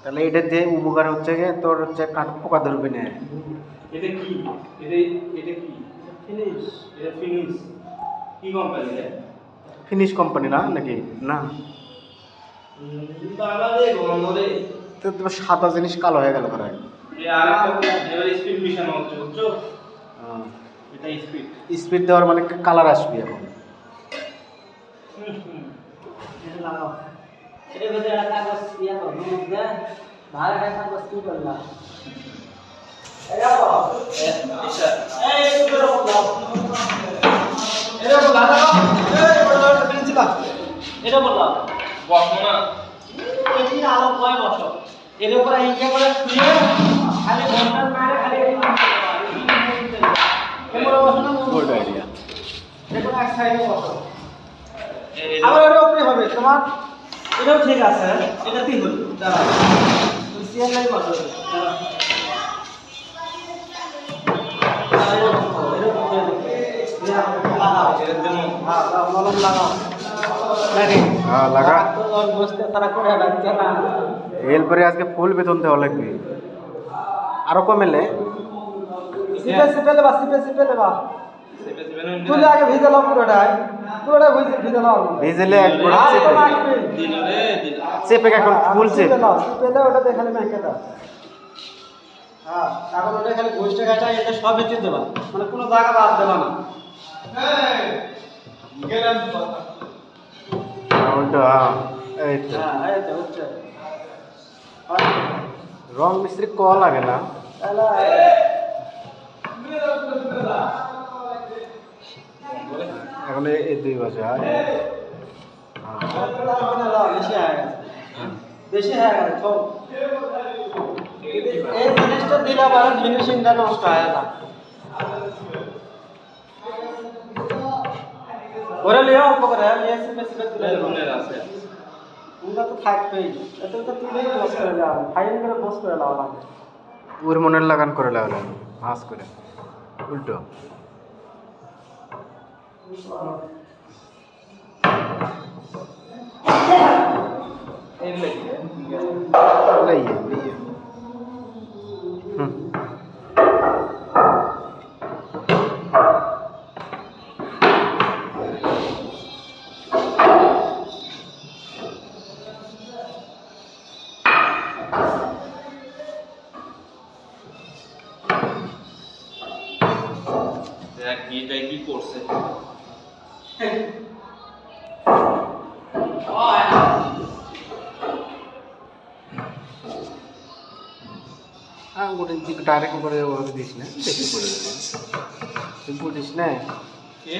তাহলে এটা দিয়ে উপকার হচ্ছে গিয়ে তোর হচ্ছে কাঠ পোকা ধরবে না। এটা কি? এটা কি? ফিনিশ। এটা ফিনিশ। কি কোম্পানি রে? ফিনিশ কোম্পানি না নাকি? না বাবা রে গন্ধ রে। তো তোমার সাদা জিনিস কালো হয়ে গেল প্রায়। এই আরেকটা এবার স্পিড মিশন হচ্ছে বুঝছো? এটা স্পিড। স্পিড দেওয়ার মানে কালার আসবে এখন। এটা লাগাও। এটা ভিতরে একটা কাগজ ইয়া করো, নমক দে, ভালো একটা কাগজ কি করলা? এটা করো। এই করে বলাও। এটা বলা দাও। এই বলা পেন্সিলা। এটা বলাও। বসো না। এটি আলো কয় বসো। এর উপরে ইনকে করে শুয়ে খালি ঘন্টার মারে খালি এমন বসো না। Good idea. দেখো এক সাইডে বসো। আবার এর উপরে হবে তোমার। এটাও ঠিক আছে, এটা ঠিক হলো। দাঁড়াও। তুমি সিয়ার লাই বসো। দাঁড়াও। মলম লাগাও। হ্যাঁ লাগা। বসতে তারা করে রাখছে না। এরপরে আজকে ফুল বেতন দেওয়া লাগবে। আরো কমেলে সিপে সিপে লেবা, সিপে সিপে লেবা। তুলে আগে ভিজে লাও পুরোটাই ভিজে লাও। ভিজেলে একবার দিল রে দিল। চেপে এখন ফুল চেপে। সিপে দাও, ওটা দেখালে মেখে দাও। হ্যাঁ, এখন ওটা খালি ঘুষটা কাটা এটা সব ভিতরে দেবা, মানে কোনো জায়গা বাদ দেবা না। উল্টো এই তো। হ্যাঁ, এই তো হচ্ছে। রং মিস্ত্রি ক লাগে না। এখন এই দুই বছর বেশি হয়ে গেছে তো এই জিনিসটা দিলে আবার ফিনিশিংটা নষ্ট হয় না। ওরে লিও অল্প করে লিয়ে সিপে সিপে তুলে রুমের আছে। ওটা তো থাকবেই, এটা তো তুলেই বস করে যাও, ফাইন করে বস করে লাও লাগে। ওর মনের লাগান করে লাগলেন হাস করে উল্টো। এই লাগি। লইয়ে লইয়ে দেখ কি করছে। আঙ্গুটের দিকে ডাইরেক্ট করে ওভাবে দিস না, বেশি করে দেবে। তুই বুঝিস না। কে?